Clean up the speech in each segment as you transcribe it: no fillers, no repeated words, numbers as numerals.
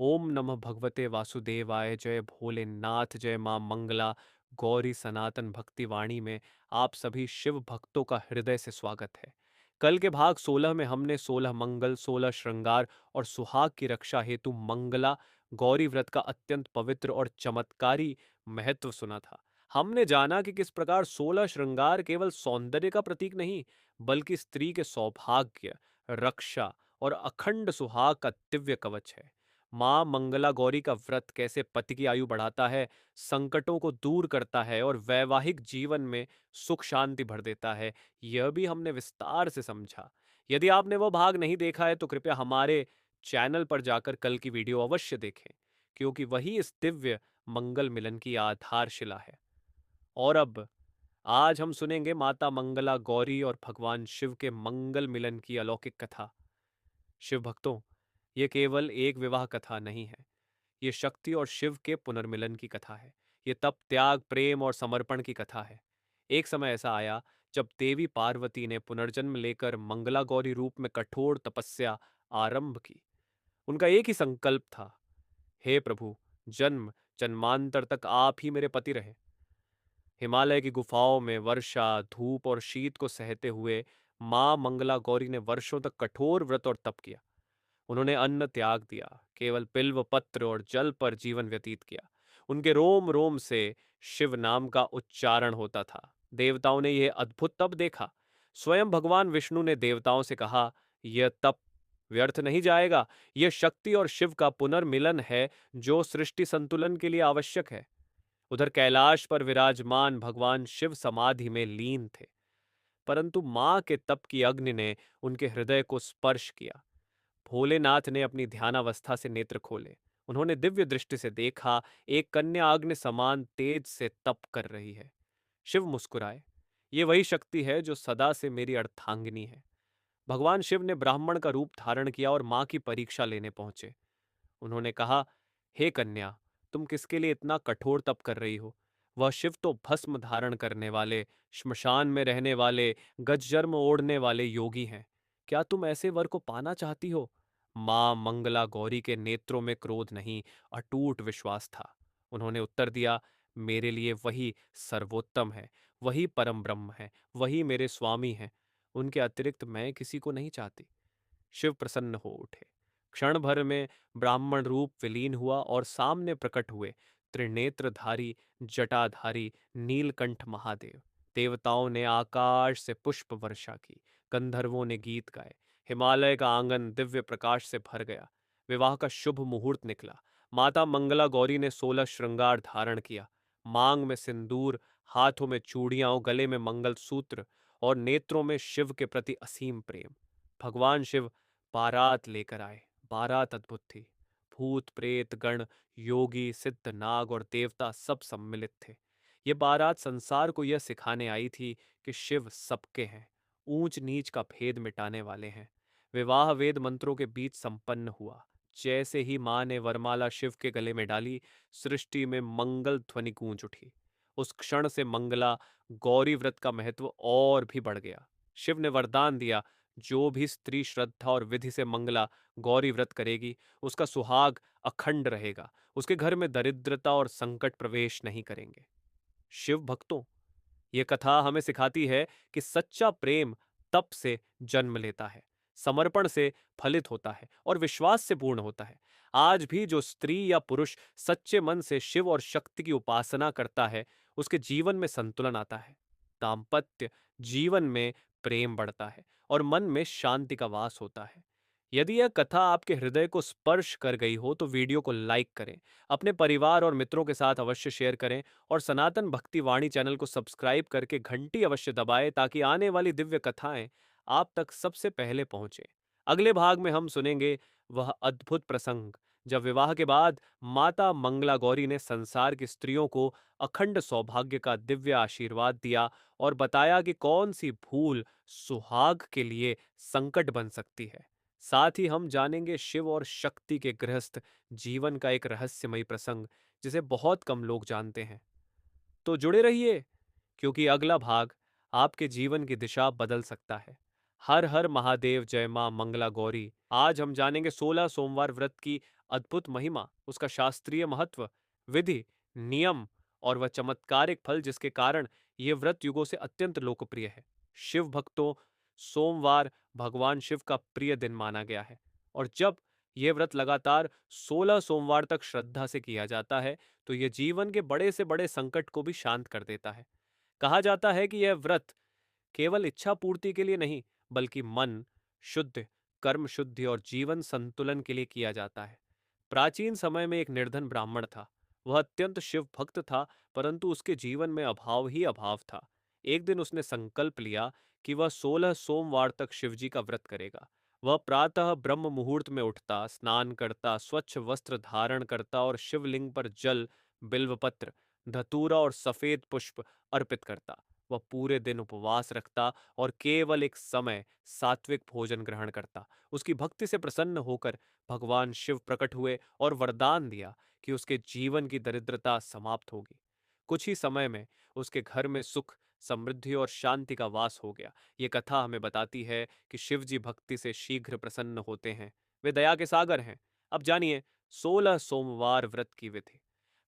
ओम नमः भगवते वासुदेवाय। जय भोलेनाथ। जय मां मंगला गौरी सनातन भक्ति वाणी में आप सभी शिव भक्तों का हृदय से स्वागत है। कल के भाग 16 में हमने 16 मंगल, 16 श्रृंगार और सुहाग की रक्षा हेतु मंगला गौरी व्रत का अत्यंत पवित्र और चमत्कारी महत्व सुना था। हमने जाना कि किस प्रकार 16 श्रृंगार केवल सौंदर्य का प्रतीक नहीं, बल्कि स्त्री के सौभाग्य, रक्षा और अखंड सुहाग का दिव्य कवच है। माँ मंगला गौरी का व्रत कैसे पति की आयु बढ़ाता है, संकटों को दूर करता है और वैवाहिक जीवन में सुख शांति भर देता है, यह भी हमने विस्तार से समझा। यदि आपने वो भाग नहीं देखा है तो कृपया हमारे चैनल पर जाकर कल की वीडियो अवश्य देखें, क्योंकि वही इस दिव्य मंगल मिलन की आधारशिला है। और अब आज हम सुनेंगे माता मंगला गौरी और भगवान शिव के मंगल मिलन की अलौकिक कथा। शिव भक्तों, ये केवल एक विवाह कथा नहीं है, ये शक्ति और शिव के पुनर्मिलन की कथा है। ये तप, त्याग, प्रेम और समर्पण की कथा है। एक समय ऐसा आया जब देवी पार्वती ने पुनर्जन्म लेकर मंगला गौरी रूप में कठोर तपस्या आरंभ की। उनका एक ही संकल्प था, हे प्रभु, जन्म जन्मांतर तक आप ही मेरे पति रहे। हिमालय की गुफाओं में वर्षा, धूप और शीत को सहते हुए मां मंगला गौरी ने वर्षों तक कठोर व्रत और तप किया। उन्होंने अन्न त्याग दिया, केवल बिल्व पत्र और जल पर जीवन व्यतीत किया। उनके रोम रोम से शिव नाम का उच्चारण होता था। देवताओं ने यह अद्भुत तप देखा। स्वयं भगवान विष्णु ने देवताओं से कहा, यह तप व्यर्थ नहीं जाएगा। यह शक्ति और शिव का पुनर्मिलन है, जो सृष्टि संतुलन के लिए आवश्यक है। उधर कैलाश पर विराजमान भगवान शिव समाधि में लीन थे, परंतु मां के तप की अग्नि ने उनके हृदय को स्पर्श किया। भोलेनाथ ने अपनी ध्यानावस्था से नेत्र खोले। उन्होंने दिव्य दृष्टि से देखा, एक कन्या अग्नि समान तेज से तप कर रही है। शिव मुस्कुराए। ये वही शक्ति है जो सदा से मेरी अर्धांगिनी है। भगवान शिव ने ब्राह्मण का रूप धारण किया और मां की परीक्षा लेने पहुंचे। उन्होंने कहा, हे कन्या, तुम किसके लिए इतना कठोर तप कर रही हो? वह शिव तो भस्म धारण करने वाले, श्मशान में रहने वाले, गजर्म ओढ़ने वाले योगी हैं। क्या तुम ऐसे वर को पाना चाहती हो? मां मंगला गौरी के नेत्रों में क्रोध नहीं, अटूट विश्वास था। उन्होंने उत्तर दिया, मेरे लिए वही सर्वोत्तम है, वही परम ब्रह्म है, वही मेरे स्वामी हैं। उनके अतिरिक्त मैं किसी को नहीं चाहती। शिव प्रसन्न हो उठे। क्षण भर में ब्राह्मण रूप विलीन हुआ और सामने प्रकट हुए त्रिनेत्रधारी, जटाधारी नीलकंठ महादेव। देवताओं ने आकाश से पुष्प वर्षा की, गंधर्वों ने गीत गाए, हिमालय का आंगन दिव्य प्रकाश से भर गया। विवाह का शुभ मुहूर्त निकला। माता मंगला गौरी ने 16 श्रृंगार धारण किया। मांग में सिंदूर, हाथों में चूड़ियां और गले में मंगल सूत्र, और नेत्रों में शिव के प्रति असीम प्रेम। भगवान शिव बारात लेकर आए। बारात अद्भुत थी। भूत, प्रेत, गण, योगी, सिद्ध, नाग और देवता सब सम्मिलित थे। ये बारात संसार को यह सिखाने आई थी कि शिव सबके हैं, ऊंच नीच का भेद मिटाने वाले हैं। विवाह वेद मंत्रों के बीच संपन्न हुआ। जैसे ही मां ने वरमाला शिव के गले में डाली, सृष्टि में मंगल ध्वनि गूंज उठी। उस क्षण से मंगला गौरी व्रत का महत्व और भी बढ़ गया। शिव ने वरदान दिया, जो भी स्त्री श्रद्धा और विधि से मंगला गौरी व्रत करेगी, उसका सुहाग अखंड रहेगा। उसके घर में दरिद्रता और संकट प्रवेश नहीं करेंगे। शिव भक्तों, ये कथा हमें सिखाती है कि सच्चा प्रेम तप से जन्म लेता है, समर्पण से फलित होता है और विश्वास से पूर्ण होता है। आज भी जो स्त्री या पुरुष सच्चे मन से शिव और शक्ति की उपासना करता है, उसके जीवन में संतुलन आता है। दाम्पत्य जीवन में प्रेम बढ़ता है और मन में शांति का वास होता है। यदि यह कथा आपके हृदय को स्पर्श कर गई हो तो वीडियो को लाइक करें, अपने परिवार और मित्रों के साथ अवश्य शेयर करें और सनातन भक्ति वाणी चैनल को सब्सक्राइब करके घंटी अवश्य दबाएं, ताकि आने वाली दिव्य कथाएं आप तक सबसे पहले पहुंचे। अगले भाग में हम सुनेंगे वह अद्भुत प्रसंग जब विवाह के बाद माता मंगला गौरी ने संसार की स्त्रियों को अखंड सौभाग्य का दिव्य आशीर्वाद दिया और बताया कि कौन सी भूल सुहाग के लिए संकट बन सकती है। साथ ही हम जानेंगे शिव और शक्ति के गृहस्थ जीवन का एक रहस्यमयी प्रसंग, जिसे बहुत कम लोग जानते हैं। तो जुड़े रहिए, क्योंकि अगला भाग आपके जीवन की दिशा बदल सकता है। हर हर महादेव। जय मां मंगला गौरी। आज हम जानेंगे 16 सोमवार व्रत की अद्भुत महिमा, उसका शास्त्रीय महत्व, विधि, नियम और वह चमत्कारिक फल जिसके कारण यह व्रत युगों से अत्यंत लोकप्रिय है। शिव भक्तों, सोमवार भगवान शिव का प्रिय दिन माना गया है और जब यह व्रत लगातार 16 सोमवार तक श्रद्धा से किया जाता है तो यह जीवन के बड़े से बड़े संकट को भी शांत कर देता है। कहा जाता है कि यह व्रत केवल इच्छा पूर्ति के लिए नहीं, बल्कि मन शुद्ध, कर्म शुद्धि और जीवन संतुलन के लिए किया जाता है। प्राचीन समय में एक निर्धन ब्राह्मण था। वह अत्यंत शिव भक्त था, परंतु उसके जीवन में अभाव ही अभाव था। एक दिन उसने संकल्प लिया कि वह 16 सोमवार तक शिवजी का व्रत करेगा। वह प्रातः ब्रह्म मुहूर्त में उठता, स्नान करता, स्वच्छ वस्त्र धारण करता और शिवलिंग पर जल, बिल्वपत्र, धतूरा और सफेद पुष्प अर्पित करता। वह पूरे दिन उपवास रखता और केवल एक समय सात्विक भोजन ग्रहण करता। उसकी भक्ति से प्रसन्न होकर भगवान शिव प्रकट हुए और वरदान दिया कि उसके जीवन की दरिद्रता समाप्त होगी। कुछ ही समय में उसके घर में सुख, समृद्धि और शांति का वास हो गया। ये कथा हमें बताती है कि शिव जी भक्ति से शीघ्र प्रसन्न होते हैं। वे दया के सागर हैं। अब जानिए 16 सोमवार व्रत की विधि।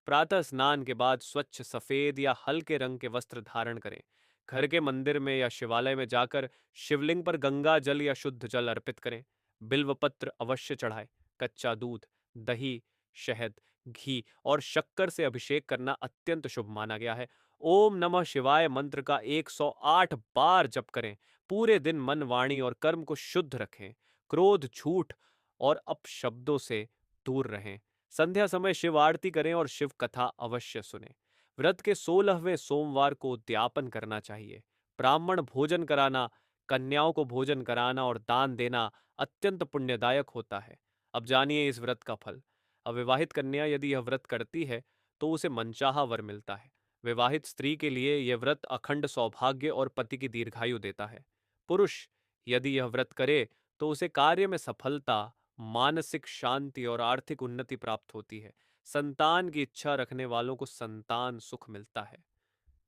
प्रातः स्नान के बाद स्वच्छ सफेद या हल्के रंग के वस्त्र धारण करें। घर के मंदिर में या शिवालय में जाकर शिवलिंग पर गंगा जल या शुद्ध जल अर्पित करें। बिल्व पत्र अवश्य चढ़ाएं। कच्चा दूध, दही, शहद, घी और शक्कर से अभिषेक करना अत्यंत शुभ माना गया है। ओम नमः शिवाय मंत्र का 108 बार जप करें। पूरे दिन मन, वाणी और कर्म को शुद्ध रखें। क्रोध, झूठ और अपशब्दों से दूर रहें। संध्या समय शिव आरती करें और शिव कथा अवश्य सुनें। व्रत के 16वें सोमवार को उद्यापन करना चाहिए। ब्राह्मण भोजन कराना, कन्याओं को भोजन कराना और दान देना अत्यंत पुण्यदायक होता है। अब जानिए इस व्रत का फल। अविवाहित कन्या यदि यह व्रत करती है तो उसे मनचाहा वर मिलता है। विवाहित स्त्री के लिए यह व्रत अखंड सौभाग्य और पति की दीर्घायु देता है। पुरुष यदि यह व्रत करे तो उसे कार्य में सफलता, मानसिक शांति और आर्थिक उन्नति प्राप्त होती है। संतान की इच्छा रखने वालों को संतान सुख मिलता है।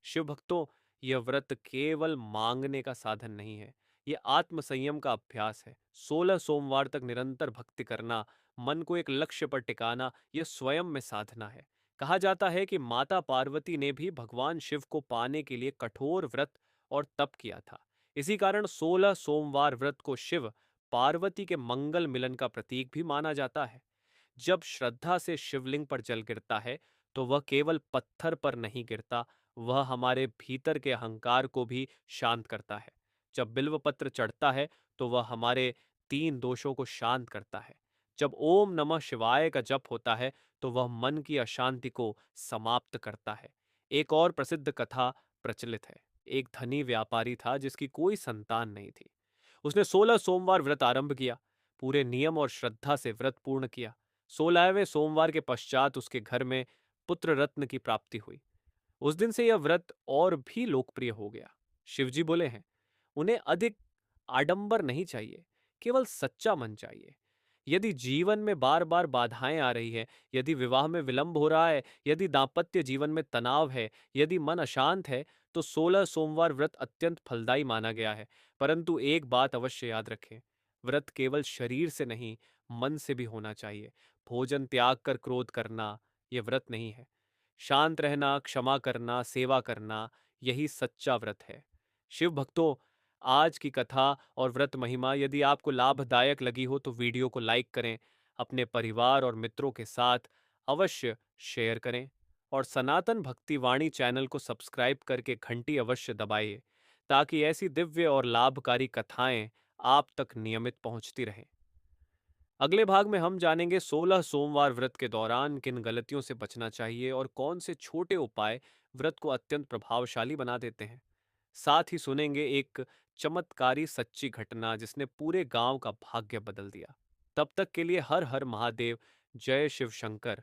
शिव भक्तों, यह व्रत केवल मांगने का साधन नहीं है, यह आत्म संयम का अभ्यास है। 16 सोमवार तक निरंतर भक्ति करना, मन को एक लक्ष्य पर टिकाना, यह स्वयं में साधना है। कहा जाता है कि माता पार्वती ने भी भगवान शिव को पाने के लिए कठोर व्रत और तप किया था। इसी कारण 16 सोमवार व्रत को शिव पार्वती के मंगल मिलन का प्रतीक भी माना जाता है। जब श्रद्धा से शिवलिंग पर जल गिरता है तो वह केवल पत्थर पर नहीं गिरता, वह हमारे भीतर के अहंकार को भी शांत करता है। जब बिल्व पत्र चढ़ता है तो वह हमारे 3 दोषों को शांत करता है। जब ओम नमः शिवाय का जप होता है तो वह मन की अशांति को समाप्त करता है। एक और प्रसिद्ध कथा प्रचलित है। एक धनी व्यापारी था जिसकी कोई संतान नहीं थी। उसने 16 सोमवार व्रत आरंभ किया, पूरे नियम और श्रद्धा से व्रत पूर्ण किया। 16वें सोमवार के पश्चात उसके घर में पुत्र रत्न की प्राप्ति हुई। उस दिन से यह व्रत और भी लोकप्रिय हो गया। शिवजी बोले हैं, उन्हें अधिक आडंबर नहीं चाहिए, केवल सच्चा मन चाहिए। यदि जीवन में बार बार बाधाएं आ रही है, यदि विवाह में विलंब हो रहा है, यदि दाम्पत्य जीवन में तनाव है, यदि मन अशांत है, तो 16 सोमवार व्रत अत्यंत फलदायी माना गया है। परंतु एक बात अवश्य याद रखें, व्रत केवल शरीर से नहीं, मन से भी होना चाहिए। भोजन त्याग कर क्रोध करना यह व्रत नहीं है। शांत रहना, क्षमा करना, सेवा करना, यही सच्चा व्रत है। शिव भक्तों, आज की कथा और व्रत महिमा यदि आपको लाभदायक लगी हो तो वीडियो को लाइक करें, अपने परिवार और मित्रों के साथ अवश्य शेयर करें और सनातन भक्ति वाणी चैनल को सब्सक्राइब करके घंटी अवश्य दबाइए ताकि ऐसी दिव्य और लाभकारी कथाएं आप तक नियमित पहुंचती रहें। अगले भाग में हम जानेंगे 16 सोमवार व्रत के दौरान किन गलतियों से बचना चाहिए और कौन से छोटे उपाय व्रत को अत्यंत प्रभावशाली बना देते हैं। साथ ही सुनेंगे एक चमत्कारी सच्ची घटना जिसने पूरे गांव का भाग्य बदल दिया। तब तक के लिए हर हर महादेव, जय शिव शंकर।